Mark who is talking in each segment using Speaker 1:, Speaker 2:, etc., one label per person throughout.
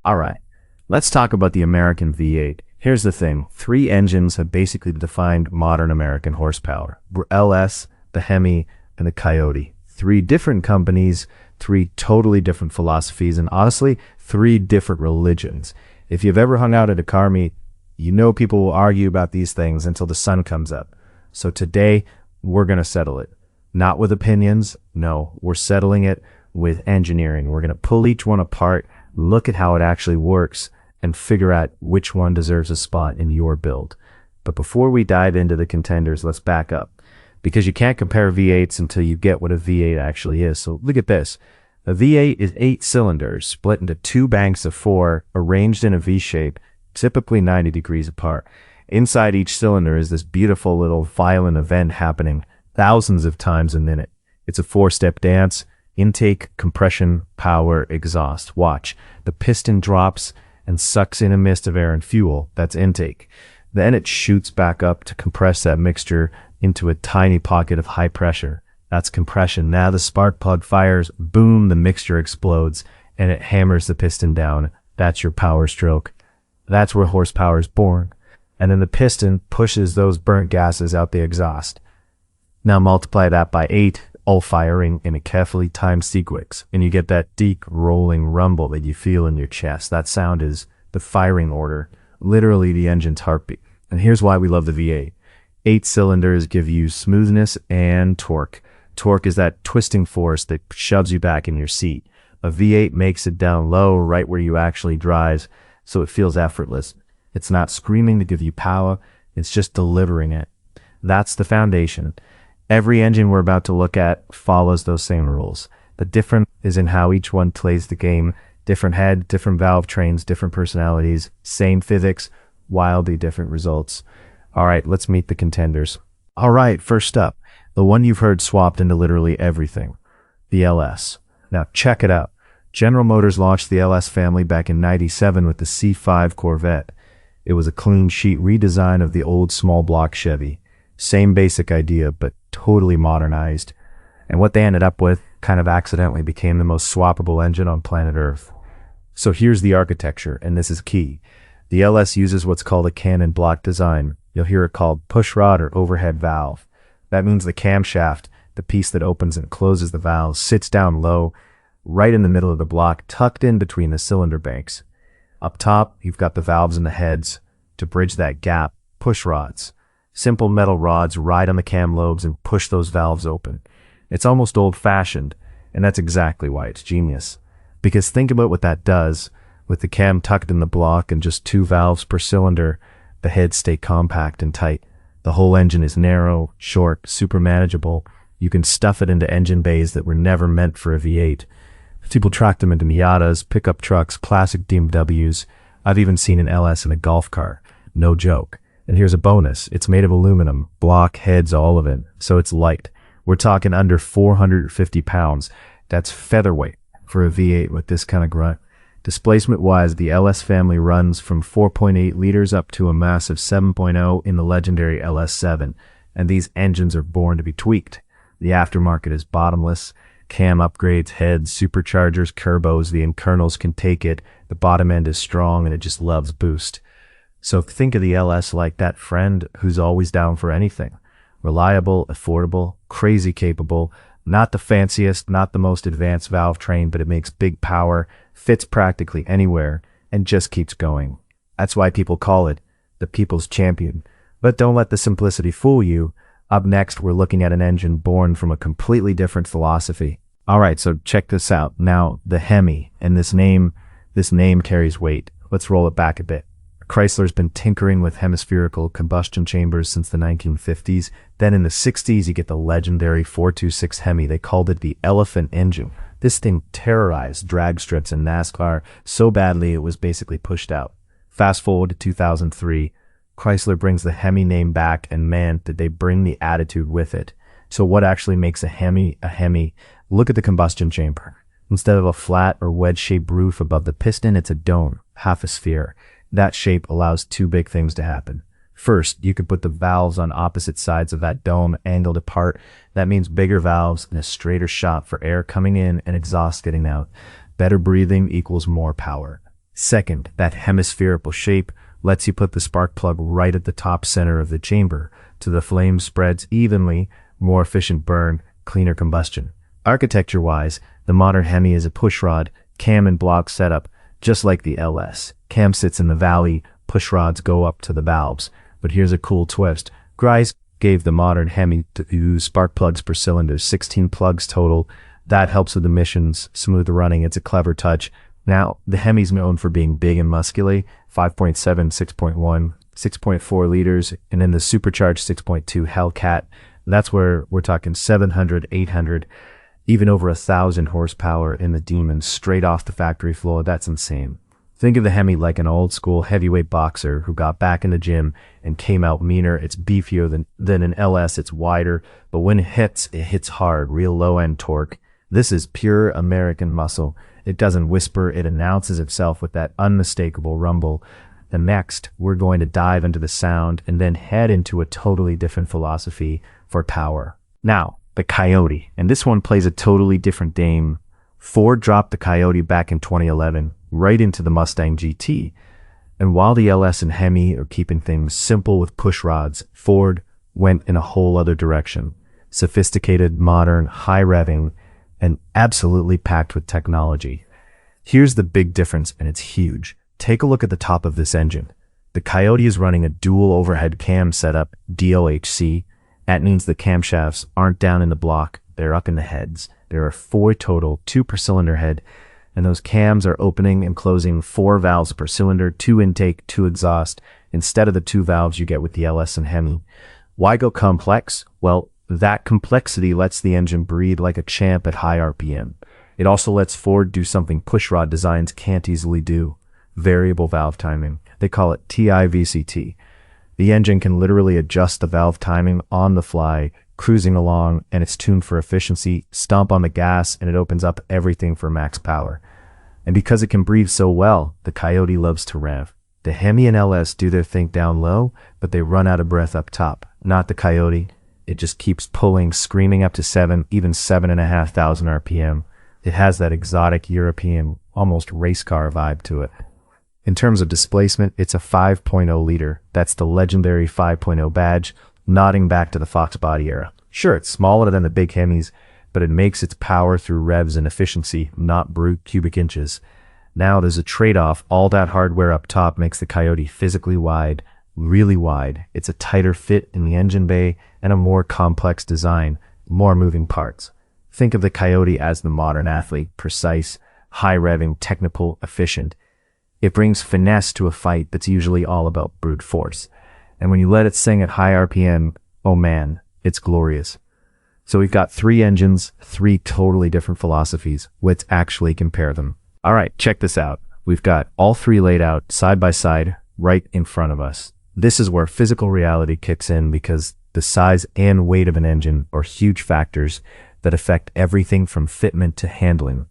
Speaker 1: Alright, let's talk about the American V8. Here's the thing, three engines have basically defined modern American horsepower. LS, the HEMI, and the Coyote. Three different companies, three totally different philosophies, and honestly, three different religions. If you've ever hung out at a car meet, you know people will argue about these things until the sun comes up. So today, we're going to settle it. Not with opinions, no, we're settling it with engineering. We're going to pull each one apart, look at how it actually works, and figure out which one deserves a spot in your build. But before we dive into the contenders, let's back up. Because you can't compare V8s until you get what a V8 actually is. So look at this. A V8 is 8 cylinders split into 2 banks of 4, arranged in a V shape, typically 90 degrees apart. Inside each cylinder is this beautiful little violent event happening thousands of times a minute. It's a 4-step dance: intake, compression, power, exhaust. Watch. The piston drops and sucks in a mist of air and fuel. That's intake. Then it shoots back up to compress that mixture into a tiny pocket of high pressure. That's compression. Now the spark plug fires, boom, the mixture explodes, and it hammers the piston down. That's your power stroke. That's where horsepower is born. And then the piston pushes those burnt gases out the exhaust. Now multiply that by 8, all firing in a carefully timed sequence, and you get that deep rolling rumble that you feel in your chest. That sound is the firing order, literally the engine's heartbeat. And here's why we love the V8. 8 cylinders give you smoothness and torque. Torque is that twisting force that shoves you back in your seat. A V8 makes it down low, right where you actually drive, so it feels effortless. It's not screaming to give you power, it's just delivering it. That's the foundation. Every engine we're about to look at follows those same rules. The difference is in how each one plays the game. Different head, different valve trains, different personalities, same physics, wildly different results. Alright, let's meet the contenders. Alright, first up, the one you've heard swapped into literally everything, the LS. Now check it out. General Motors launched the LS family back in '97 with the C5 Corvette. It was a clean sheet redesign of the old small block Chevy. Same basic idea, but totally modernized. And what they ended up with kind of accidentally became the most swappable engine on planet Earth. So here's the architecture, and this is key. The LS uses what's called a cannon block design. You'll hear it called pushrod or overhead valve. That means the camshaft, the piece that opens and closes the valve, sits down low, right in the middle of the block, tucked in between the cylinder banks. Up top, you've got the valves and the heads. To bridge that gap, push rods. Simple metal rods ride on the cam lobes and push those valves open. It's almost old-fashioned, and that's exactly why it's genius. Because think about what that does. With the cam tucked in the block and just 2 valves per cylinder, the heads stay compact and tight. The whole engine is narrow, short, super manageable. You can stuff it into engine bays that were never meant for a V8. People track them into Miatas, pickup trucks, classic BMWs. I've even seen an LS in a golf car. No joke. And here's a bonus. It's made of aluminum, block, heads, all of it. So it's light. We're talking under 450 pounds. That's featherweight for a V8 with this kind of grunt. Displacement-wise, the LS family runs from 4.8 liters up to a massive 7.0 in the legendary LS7. And these engines are born to be tweaked. The aftermarket is bottomless. Cam upgrades, heads, superchargers, turbos, the internals can take it. The bottom end is strong and it just loves boost. So think of the LS like that friend who's always down for anything. Reliable, affordable, crazy capable, not the fanciest, not the most advanced valve train, but it makes big power, fits practically anywhere, and just keeps going. That's why people call it the people's champion. But don't let the simplicity fool you. Up next, we're looking at an engine born from a completely different philosophy. Alright, so check this out. Now, the HEMI, and this name carries weight. Let's roll it back a bit. Chrysler's been tinkering with hemispherical combustion chambers since the 1950s. Then in the 60s, you get the legendary 426 HEMI. They called it the elephant engine. This thing terrorized drag strips in NASCAR so badly it was basically pushed out. Fast forward to 2003, Chrysler brings the HEMI name back, and man, did they bring the attitude with it. So what actually makes a HEMI a HEMI? Look at the combustion chamber. Instead of a flat or wedge-shaped roof above the piston, it's a dome, half a sphere. That shape allows 2 big things to happen. First, you could put the valves on opposite sides of that dome, angled apart. That means bigger valves and a straighter shot for air coming in and exhaust getting out. Better breathing equals more power. Second, that hemispherical shape lets you put the spark plug right at the top center of the chamber, so the flame spreads evenly, more efficient burn, cleaner combustion. Architecture-wise, the modern Hemi is a pushrod, cam and block setup, just like the LS. Cam sits in the valley, pushrods go up to the valves. But here's a cool twist. Chrysler gave the modern Hemi 2 spark plugs per cylinder, 16 plugs total. That helps with emissions, smooth running. It's a clever touch. Now, the Hemi's known for being big and muscular, 5.7, 6.1, 6.4 liters, and then the supercharged 6.2 Hellcat. That's where we're talking 700, 800, even over 1,000 horsepower in the Demon straight off the factory floor. That's insane. Think of the Hemi like an old school heavyweight boxer who got back in the gym and came out meaner. It's beefier than an LS. It's wider, but when it hits hard, real low end torque. This is pure American muscle. It doesn't whisper, it announces itself with that unmistakable rumble. And next, we're going to dive into the sound and then head into a totally different philosophy for power. Now, the Coyote, and this one plays a totally different game. Ford dropped the Coyote back in 2011, right into the Mustang GT. And while the LS and Hemi are keeping things simple with push rods, Ford went in a whole other direction. Sophisticated, modern, high revving, and absolutely packed with technology. Here's the big difference, and it's huge. Take a look at the top of this engine. The Coyote is running a dual overhead cam setup, DOHC. That means the camshafts aren't down in the block, they're up in the heads. There are 4 total, 2 per cylinder head, and those cams are opening and closing 4 valves per cylinder, 2 intake, 2 exhaust, instead of the 2 valves you get with the LS and Hemi. Why go complex? Well, that complexity lets the engine breathe like a champ at high RPM. It also lets Ford do something pushrod designs can't easily do. Variable valve timing. They call it TIVCT. The engine can literally adjust the valve timing on the fly, cruising along, and it's tuned for efficiency. Stomp on the gas and it opens up everything for max power. And because it can breathe so well, the Coyote loves to rev. The Hemi and LS do their thing down low, but they run out of breath up top. Not the Coyote. It just keeps pulling, screaming up to 7, even 7,500 RPM. It has that exotic European, almost race car vibe to it. In terms of displacement, it's a 5.0 liter. That's the legendary 5.0 badge, nodding back to the Fox body era. Sure, it's smaller than the big Hemis, but it makes its power through revs and efficiency, not brute cubic inches. Now there's a trade-off. All that hardware up top makes the Coyote physically wide, really wide. It's a tighter fit in the engine bay and a more complex design, more moving parts. Think of the Coyote as the modern athlete, precise, high-revving, technical, efficient. It brings finesse to a fight that's usually all about brute force. And when you let it sing at high RPM, oh man, it's glorious. So we've got 3 engines, 3 totally different philosophies. Let's actually compare them. All right, check this out. We've got all 3 laid out side by side right in front of us. This is where physical reality kicks in because the size and weight of an engine are huge factors that affect everything from fitment to handling.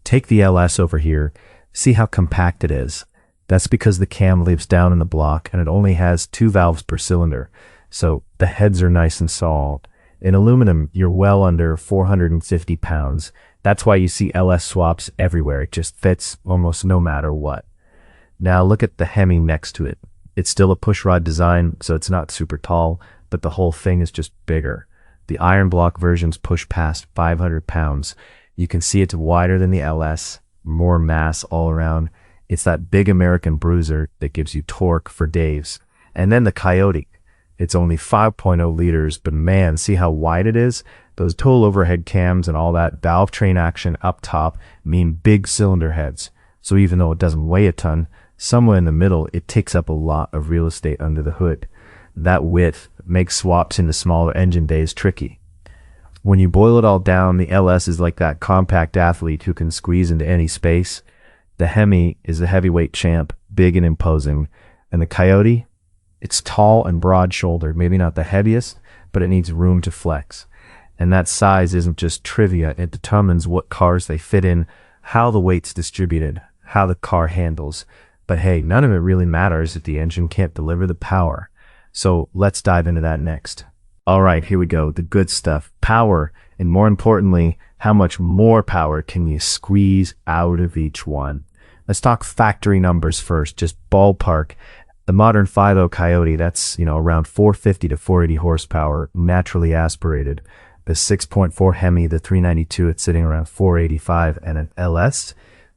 Speaker 1: Take the LS over here. See how compact it is. That's because the cam lives down in the block and it only has 2 valves per cylinder. So the heads are nice and solid. In aluminum, you're well under 450 pounds. That's why you see LS swaps everywhere. It just fits almost no matter what. Now look at the Hemi next to it. It's still a pushrod design, so it's not super tall, but the whole thing is just bigger. The iron block versions push past 500 pounds. You can see it's wider than the LS, more mass all around. It's that big American bruiser that gives you torque for days. And then the Coyote. It's only 5.0 liters, but man, see how wide it is? Those total overhead cams and all that valve train action up top mean big cylinder heads. So even though it doesn't weigh a ton, somewhere in the middle, it takes up a lot of real estate under the hood. That width makes swaps into smaller engine bays tricky. When you boil it all down, the LS is like that compact athlete who can squeeze into any space. The Hemi is the heavyweight champ, big and imposing. And the Coyote, it's tall and broad-shouldered, maybe not the heaviest, but it needs room to flex. And that size isn't just trivia. It determines what cars they fit in, how the weight's distributed, how the car handles. But hey, none of it really matters if the engine can't deliver the power. So let's dive into that next. All right, here we go. The good stuff. Power, and more importantly, how much more power can you squeeze out of each one? Let's talk factory numbers first, just ballpark. The modern 5.0 Coyote, that's, around 450 to 480 horsepower, naturally aspirated. The 6.4 HEMI, the 392, it's sitting around 485, and an LS,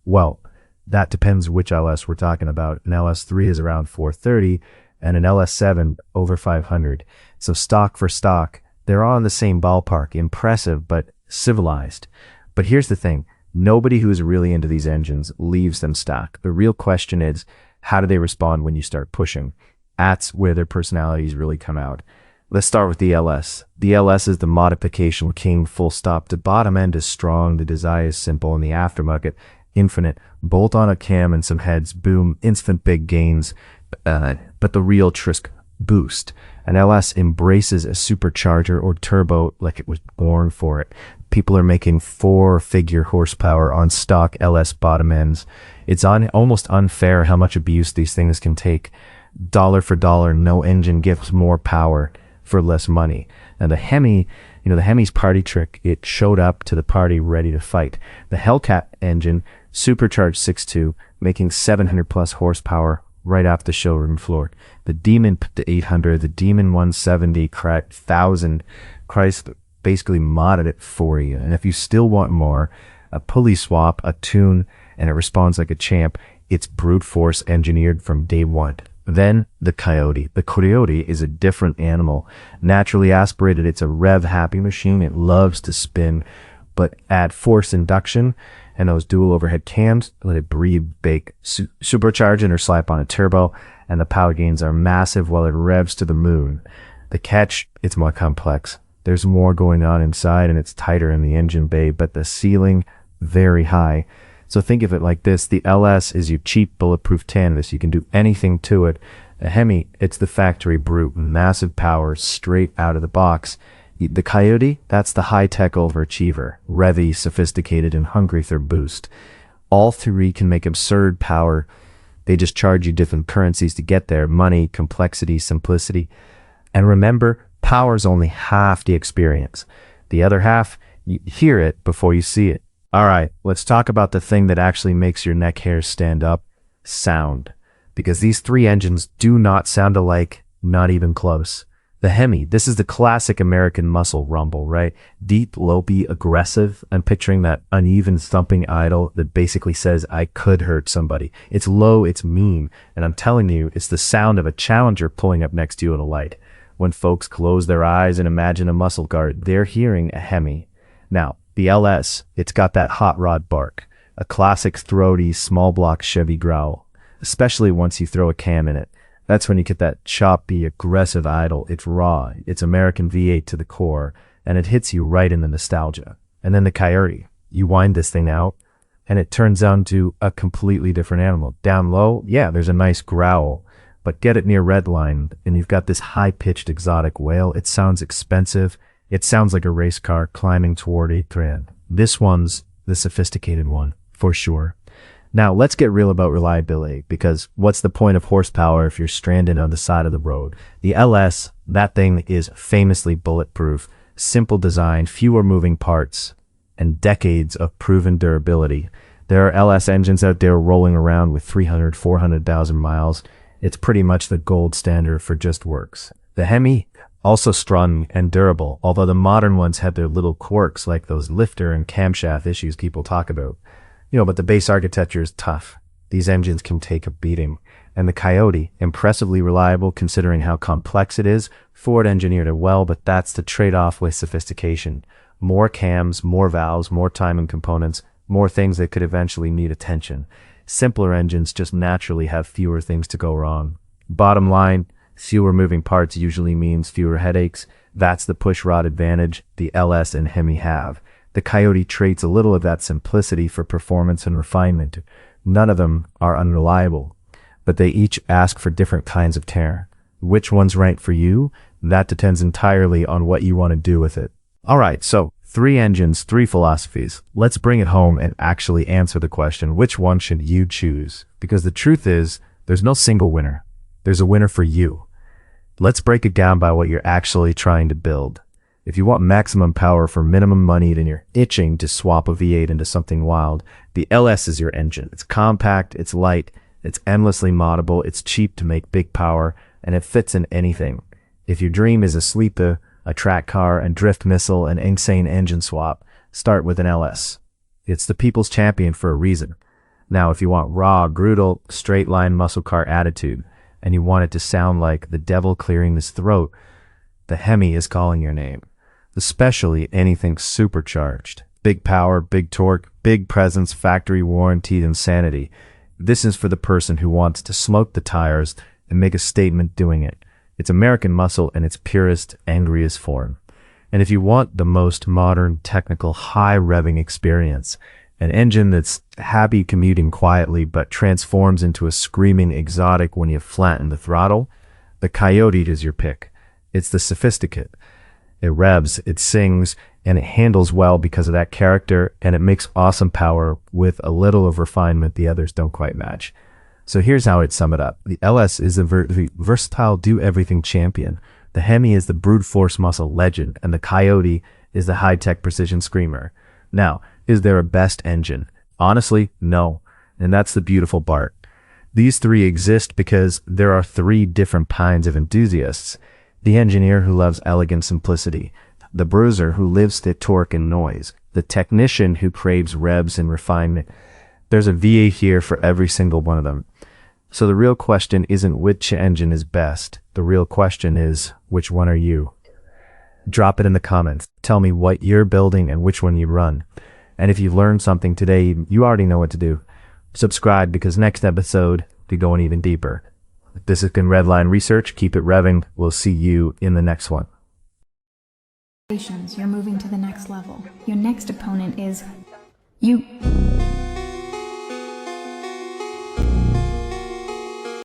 Speaker 1: well, that depends which LS we're talking about. An LS3 is around 430, and an LS7 over 500. So stock for stock, they're all in the same ballpark. Impressive, but civilized. But here's the thing. Nobody who's really into these engines leaves them stock. The real question is, how do they respond when you start pushing? That's where their personalities really come out. Let's start with the LS. The LS is the modification king, full stop. The bottom end is strong, the design is simple, and the aftermarket, infinite. Bolt on a cam and some heads, boom, instant big gains. But the real trick, boost. An LS embraces a supercharger or turbo like it was born for it. People are making 4-figure horsepower on stock LS bottom ends. It's almost unfair how much abuse these things can take. Dollar for dollar, no engine gives more power for less money. And the HEMI, the HEMI's party trick, it showed up to the party ready to fight. The Hellcat engine, supercharged 6.2, making 700 plus horsepower right off the showroom floor. The Demon, the 800, the Demon 170, 1000, Chrysler basically modded it for you. And if you still want more, a pulley swap, a tune, and it responds like a champ, it's brute force engineered from day one. Then the Coyote. The Coyote is a different animal. Naturally aspirated, it's a rev-happy machine. It loves to spin, but add force induction and those dual overhead cams, let it breathe, bake, supercharging or slap on a turbo, and the power gains are massive while it revs to the moon. The catch, it's more complex. There's more going on inside and it's tighter in the engine bay, but the ceiling, very high. So think of it like this. The LS is your cheap bulletproof canvas. You can do anything to it. The HEMI, it's the factory brute, massive power straight out of the box. The Coyote, that's the high-tech overachiever, revvy, sophisticated, and hungry for boost. All three can make absurd power. They just charge you different currencies to get there. Money, complexity, simplicity. And remember, power's only half the experience. The other half, you hear it before you see it. All right, let's talk about the thing that actually makes your neck hairs stand up, sound. Because these three engines do not sound alike, not even close. The HEMI, this is the classic American muscle rumble, right? Deep, lopey, aggressive. I'm picturing that uneven thumping idle that basically says, I could hurt somebody. It's low, it's mean, and I'm telling you, it's the sound of a Challenger pulling up next to you at a light. When folks close their eyes and imagine a muscle guard, they're hearing a HEMI. Now, the LS, it's got that hot rod bark, a classic throaty, small block Chevy growl, especially once you throw a cam in it. That's when you get that choppy, aggressive idle. It's raw. It's American V8 to the core, and it hits you right in the nostalgia. And then the Coyote. You wind this thing out, and it turns out to a completely different animal. Down low, yeah, there's a nice growl, but get it near Redline, and you've got this high-pitched exotic wail. It sounds expensive. It sounds like a race car climbing toward a thread. This one's the sophisticated one, for sure. Now, let's get real about reliability, because what's the point of horsepower if you're stranded on the side of the road? The LS, that thing is famously bulletproof, simple design, fewer moving parts, and decades of proven durability. There are LS engines out there rolling around with 300, 400,000 miles. It's pretty much the gold standard for just works. The HEMI, also strong and durable, although the modern ones have their little quirks like those lifter and camshaft issues people talk about. But the base architecture is tough. These engines can take a beating. And the Coyote, impressively reliable considering how complex it is. Ford engineered it well, but that's the trade-off with sophistication. More cams, more valves, more timing components, more things that could eventually need attention. Simpler engines just naturally have fewer things to go wrong. Bottom line, fewer moving parts usually means fewer headaches. That's the pushrod advantage the LS and HEMI have. The Coyote trades a little of that simplicity for performance and refinement. None of them are unreliable, but they each ask for different kinds of tear. Which one's right for you? That depends entirely on what you want to do with it. All right, so 3 engines, 3 philosophies. Let's bring it home and actually answer the question, which one should you choose? Because the truth is, there's no single winner. There's a winner for you. Let's break it down by what you're actually trying to build. If you want maximum power for minimum money, then you're itching to swap a V8 into something wild, the LS is your engine. It's compact, it's light, it's endlessly moddable, it's cheap to make big power, and it fits in anything. If your dream is a sleeper, a track car, and drift missile, and insane engine swap, start with an LS. It's the people's champion for a reason. Now, if you want raw, brutal, straight-line muscle car attitude, and you want it to sound like the devil clearing his throat, the HEMI is calling your name. Especially anything supercharged. Big power, big torque, big presence, factory warranted insanity. This is for the person who wants to smoke the tires and make a statement doing it. It's American muscle in its purest, angriest form. And if you want the most modern, technical, high-revving experience, an engine that's happy commuting quietly but transforms into a screaming exotic when you flatten the throttle, the Coyote is your pick. It's the sophisticate. It revs, it sings, and it handles well because of that character, and it makes awesome power with a little of refinement the others don't quite match. So here's how I'd sum it up. The LS is a versatile do-everything champion. The HEMI is the brute force muscle legend, and the Coyote is the high-tech precision screamer. Now, is there a best engine? Honestly, no. And that's the beautiful part. These three exist because there are three different kinds of enthusiasts. The engineer who loves elegant simplicity, the bruiser who lives to torque and noise, the technician who craves revs and refinement. There's a V8 here for every single one of them. So the real question isn't which engine is best. The real question is, which one are you? Drop it in the comments. Tell me what you're building and which one you run. And if you've learned something today, you already know what to do. Subscribe, because next episode, we're going even deeper. This has been Redline Research. Keep it revving. We'll see you in the next one.
Speaker 2: You're moving to the next level. Your next opponent is you.